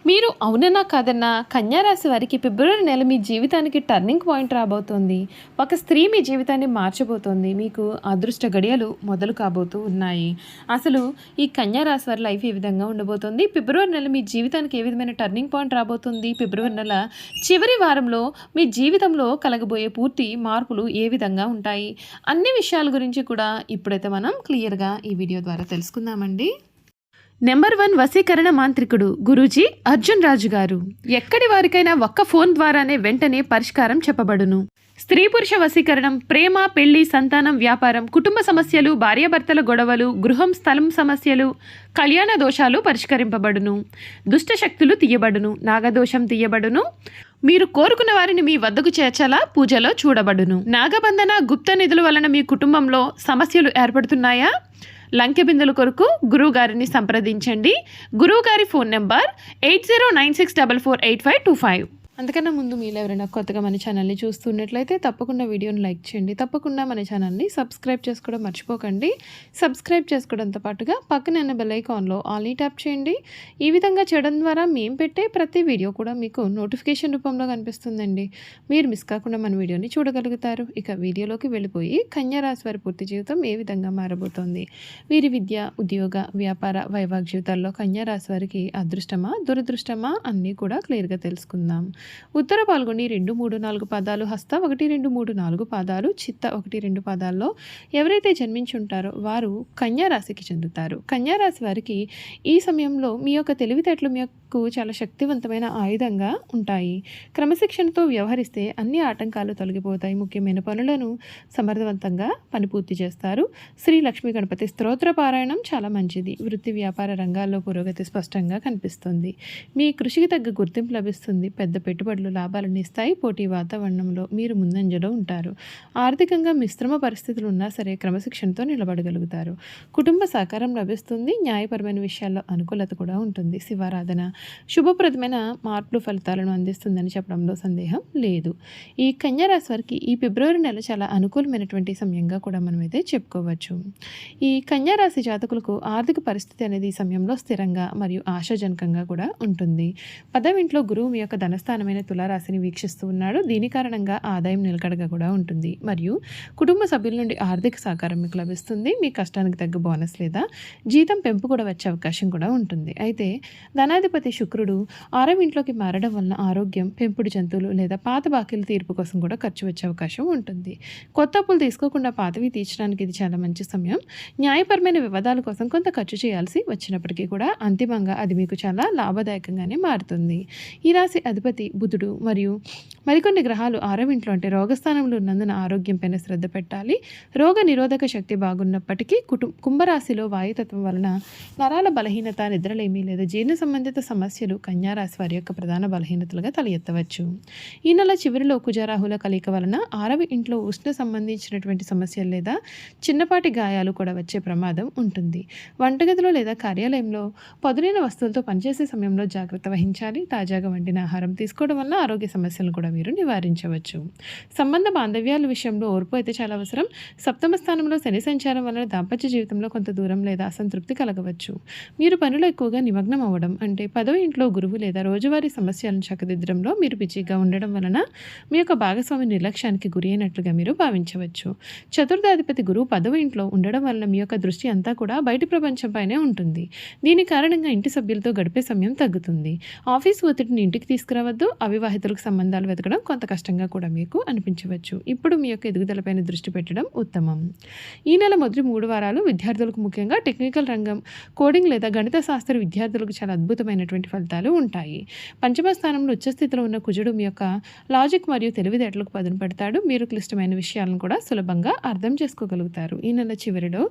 మీరు అవునన్నా కాదన్నా కన్యారాశి వారికి ఫిబ్రవరి నెల మీ జీవితానికి టర్నింగ్ పాయింట్ రాబోతోంది. ఒక స్త్రీ మీ జీవితాన్ని మార్చబోతోంది. మీకు అదృష్ట గడియలు మొదలు కాబోతూ ఉన్నాయి. అసలు ఈ కన్యారాశి వారి లైఫ్ ఏ విధంగా ఉండబోతోంది? ఫిబ్రవరి నెల మీ జీవితానికి ఏ విధమైన టర్నింగ్ పాయింట్ రాబోతుంది? ఫిబ్రవరి నెల చివరి వారంలో మీ జీవితంలో కలగబోయే పూర్తి మార్పులు ఏ విధంగా ఉంటాయి? అన్ని విషయాల గురించి కూడా ఇప్పుడైతే మనం క్లియర్గా ఈ వీడియో ద్వారా తెలుసుకుందామండి. నెంబర్ 1 వశీకరణ మాంత్రికుడు గురూజీ అర్జున్ రాజు గారు. ఎక్కడి వారికైనా ఒక్క ఫోన్ ద్వారానే వెంటనే పరిష్కారం చెప్పబడును. స్త్రీ పురుష వశీకరణం, ప్రేమ, పెళ్లి, సంతానం, వ్యాపారం, కుటుంబ సమస్యలు, భార్యాభర్తల గొడవలు, గృహం స్థలం సమస్యలు, కళ్యాణ దోషాలు పరిష్కరింపబడును. దుష్ట శక్తులు తీయబడును. నాగదోషం తీయబడును. మీరు కోరుకున్న వారిని మీ వద్దకు చేర్చాలా పూజలో చూడబడును. నాగబంధన, గుప్త నిధుల వలన మీ కుటుంబంలో సమస్యలు ఏర్పడుతున్నాయా? లంకె బిందుల కొరకు గురువుగారిని సంప్రదించండి. గురువుగారి ఫోన్ నెంబర్ 8096448525. అంతకన్నా ముందు మీరు ఎవరైనా కొత్తగా మన ఛానల్ని చూస్తున్నట్లయితే తప్పకుండా వీడియోని లైక్ చేయండి. తప్పకుండా మన ఛానల్ని సబ్స్క్రైబ్ చేసుకోవడం మర్చిపోకండి. సబ్స్క్రైబ్ చేసుకోవడంతో పాటుగా పక్కన ఉన్న బెల్ ఐకాన్లో ఆల్ని ట్యాప్ చేయండి. ఈ విధంగా చేయడం ద్వారా మేము పెట్టే ప్రతి వీడియో కూడా మీకు నోటిఫికేషన్ రూపంలో కనిపిస్తుందండి. మీరు మిస్ కాకుండా మన వీడియోని చూడగలుగుతారు. ఇక వీడియోలోకి వెళ్ళిపోయి కన్యా రాశి వారి పూర్తి జీవితం ఏ విధంగా మారబోతోంది? వీరి విద్య, ఉద్యోగ, వ్యాపార, వైవాహిక జీవితాల్లో కన్యా రాశి వారికి అదృష్టమా, దురదృష్టమా అన్నీ కూడా క్లియర్గా తెలుసుకుందాం. ఉత్తర పాల్గొని 2, 3, 4 పాదాలు, హస్త 1, 2, 3, 4 పాదాలు, చిత్త 1, 2 పాదాల్లో ఎవరైతే జన్మించి ఉంటారో వారు కన్యా రాశికి చెందుతారు. కన్యా రాశి వారికి ఈ సమయంలో మీ యొక్క తెలివితేటలు మీకు చాలా శక్తివంతమైన ఆయుధంగా ఉంటాయి. క్రమశిక్షణతో వ్యవహరిస్తే అన్ని ఆటంకాలు తొలగిపోతాయి. ముఖ్యమైన పనులను సమర్థవంతంగా పూర్తి చేస్తారు. శ్రీ లక్ష్మీ గణపతి స్తోత్ర పారాయణం చాలా మంచిది. వృత్తి, వ్యాపార రంగాల్లో పురోగతి స్పష్టంగా కనిపిస్తుంది. మీ కృషికి తగ్గ గుర్తింపు లభిస్తుంది. పెద్ద పెట్టుబడులు లాభాలను ఇస్తాయి. పోటీ వాతావరణంలో మీరు ముందంజలో ఉంటారు. ఆర్థికంగా మిశ్రమ పరిస్థితులు ఉన్నా సరే క్రమశిక్షణతో నిలబడగలుగుతారు. కుటుంబ సహకారం లభిస్తుంది. న్యాయపరమైన విషయాల్లో అనుకూలత కూడా ఉంటుంది. శివారాధన శుభప్రదమైన మార్పులు ఫలితాలను అందిస్తుందని చెప్పడంలో సందేహం లేదు. ఈ కన్యా రాశి వారికి ఈ ఫిబ్రవరి నెల చాలా అనుకూలమైనటువంటి సమయంగా కూడా మనమైతే చెప్పుకోవచ్చు. ఈ కన్యా రాశి జాతకులకు ఆర్థిక పరిస్థితి అనేది ఈ సమయంలో స్థిరంగా మరియు ఆశాజనకంగా కూడా ఉంటుంది. 10వ ఇంట్లో గురువు మీ యొక్క ధనస్థానమైన తులారాశిని వీక్షిస్తూ ఉన్నాడు. దీని కారణంగా ఆదాయం నిలకడగా కూడా ఉంటుంది మరియు కుటుంబ సభ్యుల నుండి ఆర్థిక సహకారం మీకు లభిస్తుంది. మీ కష్టానికి తగ్గ బోనస్ లేదా జీతం పెంపు కూడా వచ్చే అవకాశం కూడా ఉంటుంది. అయితే ధనాధిపతి శుక్రుడు 6వ ఇంట్లోకి మారడం వలన ఆరోగ్యం, పెంపుడు జంతువులు లేదా పాత బాకీల తీర్పు కోసం కూడా ఖర్చు వచ్చే అవకాశం ఉంటుంది. కొత్త అప్పులు తీసుకోకుండా పాతవి తీర్చడానికి ఇది చాలా మంచి సమయం. న్యాయపరమైన వివాదాల కోసం కొంత ఖర్చు చేయాల్సి వచ్చినప్పటికీ కూడా అంతిమంగా అది మీకు చాలా లాభదాయకంగానే మారుతుంది. ఈ రాశి అధిపతి బుధుడు మరియు మరికొన్ని గ్రహాలు 6వ ఇంట్లో అంటే రోగస్థానంలో ఉన్నందున ఆరోగ్యంపైన శ్రద్ధ పెట్టాలి. రోగ నిరోధక శక్తి బాగున్నప్పటికీ కుంభరాశిలో వాయుతత్వం వలన నరాల బలహీనత, నిద్రలేమి లేదా జీర్ణ సంబంధిత సమస్యలు కన్యా రాశి వారి యొక్క ప్రధాన బలహీనతలుగా తల ఎత్తవచ్చు. ఈ నెల చివరిలో కుజరాహుల కలయిక వలన 6వ ఇంట్లో ఉష్ణ సంబంధించినటువంటి సమస్యలు లేదా చిన్నపాటి గాయాలు కూడా వచ్చే ప్రమాదం ఉంటుంది. వంటగదిలో లేదా కార్యాలయంలో పదునైన వస్తువులతో పనిచేసే సమయంలో జాగ్రత్త వహించాలి. తాజాగా వండిన ఆహారం తీసుకోవడం వల్ల ఆరోగ్య సమస్యలను కూడా మీరు నివారించవచ్చు. సంబంధ బాంధవ్యాల విషయంలో ఓర్పు అయితే చాలా అవసరం. 7వ స్థానంలో శని సంచారం వలన దాంపత్య జీవితంలో కొంత దూరం లేదా అసంతృప్తి కలగవచ్చు. మీరు పనులు ఎక్కువగా నిమగ్నం అవ్వడం అంటే 10వ ఇంట్లో గురువు లేదా రోజువారీ సమస్యలను చక్కదిద్దడంలో మీరు బిజీగా ఉండడం వలన మీ యొక్క భాగస్వామి నిర్లక్ష్యానికి గురి అయినట్లుగా మీరు భావించవచ్చు. చతుర్థాధిపతి గురువు 10వ ఇంట్లో ఉండడం వలన మీ యొక్క దృష్టి అంతా కూడా బయటి ప్రపంచంపైనే ఉంటుంది. దీని కారణంగా ఇంటి సభ్యులతో గడిపే సమయం తగ్గుతుంది. ఆఫీస్ ఒత్తిడిని ఇంటికి తీసుకురావద్దు. అవివాహితులకు సంబంధాలు వెతకడం కొంత కష్టంగా కూడా మీకు అనిపించవచ్చు. ఇప్పుడు మీ యొక్క ఎదుగుదలపైన దృష్టి పెట్టడం ఉత్తమం. ఈ నెల మొదటి 3 వారాలు విద్యార్థులకు, ముఖ్యంగా టెక్నికల్ రంగం, కోడింగ్ లేదా గణిత శాస్త్ర విద్యార్థులకు చాలా అద్భుతమైనటువంటి ఫలితాలు ఉంటాయి. 5వ స్థానంలో ఉచ్చస్థితిలో ఉన్న కుజుడు మీ యొక్క లాజిక్ మరియు తెలివితేటలకు పదును పెడతాడు. మీరు క్లిష్టమైన విషయాలను కూడా సులభంగా అర్థం చేసుకోగలుగుతారు. ఈ నెల చివరిలో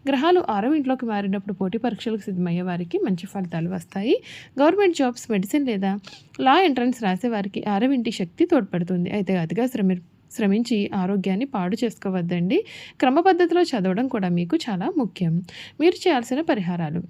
గ్రహాలు 6వ ఇంట్లోకి మారినప్పుడు పోటీ పరీక్షలకు సిద్ధమయ్యే వారికి మంచి ఫలితాలు వస్తాయి. గవర్నమెంట్ జాబ్స్, మెడిసిన్ లేదా లా ఎంట్రన్స్ రాసే వారికి 6వ ఇంటి శక్తి తోడ్పడుతుంది. అయితే అతిగా శ్రమించి ఆరోగ్యాన్ని పాడు చేసుకోవద్దండి. క్రమ పద్ధతిలో చదవడం కూడా మీకు చాలా ముఖ్యం. మీరు చేయాల్సిన పరిహారాలు: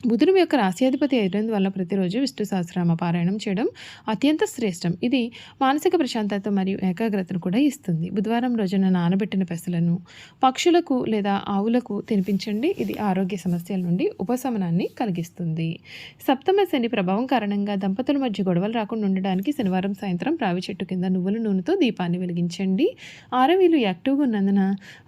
బుధుడు యొక్క రాశ్యాధిపతి అయినందువల్ల ప్రతిరోజు విష్ణు సహస్రనామ పారాయణం చేయడం అత్యంత శ్రేష్టం. ఇది మానసిక ప్రశాంతత మరియు ఏకాగ్రతను కూడా ఇస్తుంది. బుధవారం రోజున నానబెట్టిన పెసలను పక్షులకు లేదా ఆవులకు తినిపించండి. ఇది ఆరోగ్య సమస్యల నుండి ఉపశమనాన్ని కలిగిస్తుంది. సప్తమ శని ప్రభావం కారణంగా దంపతుల మధ్య గొడవలు రాకుండా ఉండడానికి శనివారం సాయంత్రం రావి చెట్టు కింద నువ్వుల నూనెతో దీపాన్ని వెలిగించండి. ఆరవీలు యాక్టివ్గా ఉన్నందున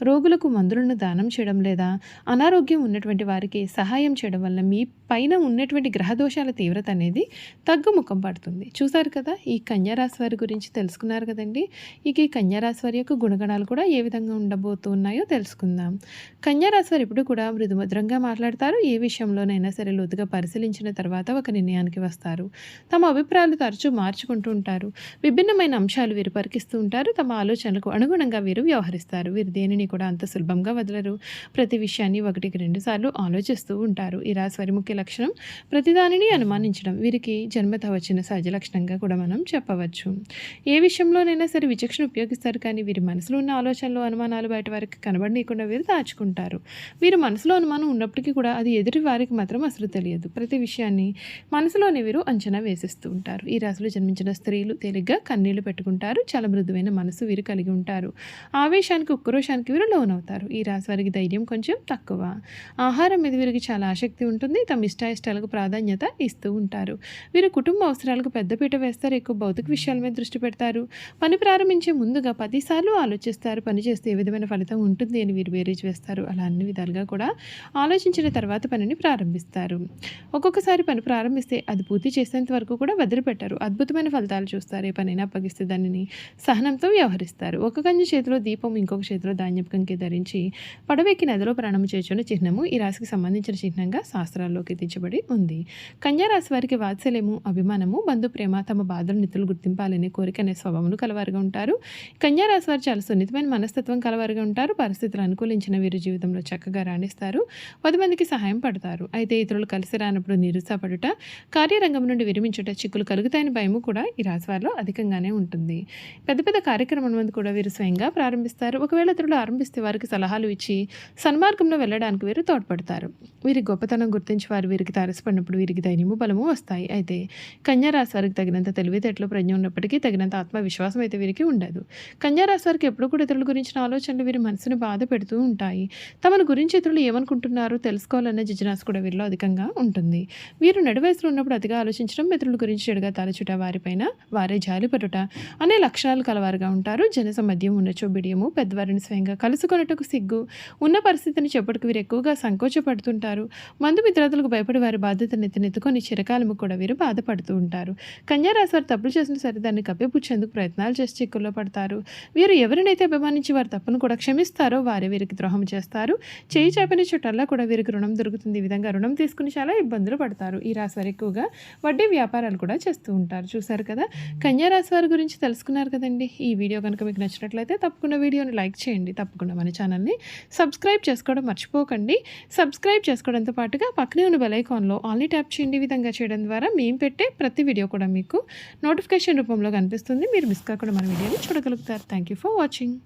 రోగులకు మందులను దానం చేయడం లేదా అనారోగ్యం ఉన్నటువంటి వారికి సహాయం చేయడం వల్ల మీ పైన ఉన్నటువంటి గ్రహదోషాల తీవ్రత అనేది తగ్గుముఖం పడుతుంది. చూసారు కదా, ఈ కన్యారాశి వారి గురించి తెలుసుకున్నారు కదండి. ఇక ఈ కన్యారాశి వారి యొక్క గుణగణాలు కూడా ఏ విధంగా ఉండబోతున్నాయో తెలుసుకుందాం. కన్యారాశి వారు ఎప్పుడు కూడా మృదుమధురంగా మాట్లాడతారు. ఏ విషయంలోనైనా సరే లోతుగా పరిశీలించిన తర్వాత ఒక నిర్ణయానికి వస్తారు. తమ అభిప్రాయాలు తరచూ మార్చుకుంటూ ఉంటారు. విభిన్నమైన అంశాలు వీరు పరికిస్తూ ఉంటారు. తమ ఆలోచనలకు అనుగుణంగా వీరు వ్యవహరిస్తారు. వీరు దేనిని కూడా అంత సులభంగా వదలరు. ప్రతి విషయాన్ని 1-2 సార్లు ఆలోచిస్తూ ఉంటారు. ఈ రాశి వారి ముఖ్య లక్షణం ప్రతిదానిని అనుమానించడం. వీరికి జన్మత వచ్చిన సహజ లక్షణంగా కూడా మనం చెప్పవచ్చు. ఏ విషయంలోనైనా సరే విచక్షణ ఉపయోగిస్తారు, కానీ వీరి మనసులో ఉన్న ఆలోచనలు అనుమానాలు బయట వారికి కనబడనీయకుండా వీరు దాచుకుంటారు. వీరు మనసులో అనుమానం ఉన్నప్పటికీ కూడా అది ఎదుటి వారికి మాత్రం అసలు తెలియదు. ప్రతి విషయాన్ని మనసులోనే వీరు అంచనా వేసిస్తూ ఉంటారు. ఈ రాశిలో జన్మించిన స్త్రీలు తేలిగ్గా కన్నీళ్లు పెట్టుకుంటారు. చాలా మృదువైన మనసు వీరు కలిగి ఉంటారు. ఆవేశానికి ఉక్రోషానికి వీరు లోనవుతారు. ఈ రాశి వారికి ధైర్యం కొంచెం తక్కువ. ఆహారం మీద వీరికి చాలా ఆసక్తి ఉంటుంది. తమ ఇష్టాయిష్టాలకు ప్రాధాన్యత ఇస్తూ ఉంటారు. వీరు కుటుంబ అవసరాలకు పెద్దపీట వేస్తారు. ఎక్కువ భౌతిక విషయాల మీద దృష్టి పెడతారు. పని ప్రారంభించే ముందుగా 10 సార్లు ఆలోచిస్తారు. పని చేస్తే ఏ విధమైన ఫలితం ఉంటుంది అని వీరు బేరీజ్ వేస్తారు. అలా అన్ని విధాలుగా కూడా ఆలోచించిన తర్వాత పనిని ప్రారంభిస్తారు. ఒక్కొక్కసారి పని ప్రారంభిస్తే అది పూర్తి చేసేంత వరకు కూడా వదిలిపెట్టారు. అద్భుతమైన ఫలితాలు చూస్తారు. ఏ పనైనా అప్పగిస్తే దానిని సహనంతో వ్యవహరిస్తారు. ఒక కంచె చేతిలో దీపం, ఇంకొక చేతిలో ధాన్యపు కంకి ధరించి పడవెక్కి నదిలో ప్రాణం చేర్చున్న చిహ్నము ఈ రాశికి సంబంధించిన చిహ్నంగా శాస్త్రాల్లోకి తీర్చబడి ఉంది. కన్యారాశి వారికి వాత్సల్యము, అభిమానము, బంధు ప్రేమ, తమ బాధలు నితులు గుర్తింపాలనే కోరిక అనే స్వభావమును కలవారుగా ఉంటారు. కన్యారాశి వారు చాలా సున్నితమైన మనస్తత్వం కలవారుగా ఉంటారు. పరిస్థితులు అనుకూలించిన వీరి జీవితంలో చక్కగా రాణిస్తారు. 10 మందికి సహాయం పడతారు. అయితే ఇతరులు కలిసి రానప్పుడు నిరుత్సాహపడుట, కార్యరంగం నుండి విరమించుట, చిక్కులు కలుగుతాయని భయము కూడా ఈ రాశి వారిలో అధికంగానే ఉంటుంది. పెద్ద పెద్ద కార్యక్రమాల మంది కూడా వీరు స్వయంగా ప్రారంభిస్తారు. ఒకవేళ ఇతరులు ఆరంభిస్తే వారికి సలహాలు ఇచ్చి సన్మార్గంలో వెళ్ళడానికి వీరు తోడ్పడతారు. వీరి గొప్పతనం గుర్తించి వారు వీరికి తారసపడినప్పుడు వీరికి ధైర్యము, బలము వస్తాయి. అయితే కన్యారాశి వారికి తగినంత తెలివితేటలు, ప్రజ్ఞ ఉన్నప్పటికీ తగినంత ఆత్మవిశ్వాసం అయితే వీరికి ఉండదు. కన్యారాశి వారికి ఎప్పుడు కూడా ఇతరుల గురించిన ఆలోచనలు వీరి మనసును బాధ పెడుతూ ఉంటాయి. తమను గురించి ఇతరులు ఏమనుకుంటున్నారో తెలుసుకోవాలన్న జిజ్ఞాస కూడా వీరిలో అధికంగా ఉంటుంది. వీరు నడి వయసులో ఉన్నప్పుడు అతిగా ఆలోచించడం, ఇతరుల గురించి చెడుగా తలచుట, వారిపైన వారే జాలిపడుట అనే లక్షణాలు కలవారుగా ఉంటారు. జనసమధ్యం ఉన్నచో బిడియము, పెద్దవారిని స్వయంగా కలుసుకొనుటకు సిగ్గు, ఉన్న పరిస్థితిని చెప్పుటకు వీరు ఎక్కువగా సంకోచపడుతుంటారు. మందు మిత్రతలకు భయపడి వారి బాధ్యతను ఎత్తుకొని చిరకాలము కూడా వీరు బాధపడుతూ ఉంటారు. కన్యారాశి వారు తప్పులు చేసిన సరే దాన్ని కప్పిపుచ్చేందుకు ప్రయత్నాలు చేసి చిక్కుల్లో పడతారు. వీరు ఎవరినైతే అభిమానించి వారి తప్పును కూడా క్షమిస్తారో వారే వీరికి ద్రోహం చేస్తారు. చేయి చాపిన చుట్టల్లా కూడా వీరికి రుణం దొరుకుతుంది. ఈ విధంగా రుణం తీసుకుని చాలా ఇబ్బందులు పడతారు. ఈ రాశి వారు ఎక్కువగా వడ్డీ వ్యాపారాలు కూడా చేస్తూ ఉంటారు. చూసారు కదా, కన్యారాశి వారి గురించి తెలుసుకున్నారు కదండి. ఈ వీడియో కనుక మీకు నచ్చినట్లయితే తప్పకుండా వీడియోని లైక్ చేయండి. తప్పకుండా మన ఛానల్ని సబ్స్క్రైబ్ చేసుకోవడం మర్చిపోకండి. సబ్స్క్రైబ్ చేసుకోవడంతో పాటుగా పక్కనే ఉన్న బెల్ ఐకాన్లో ఆల్ని ట్యాప్ చేయండి. ఈ విధంగా చేయడం ద్వారా మేము పెట్టే ప్రతి వీడియో కూడా మీకు నోటిఫికేషన్ రూపంలో కనిపిస్తుంది. మీరు మిస్ కాకుండా మన వీడియోని చూడగలుగుతారు. Thank you for watching.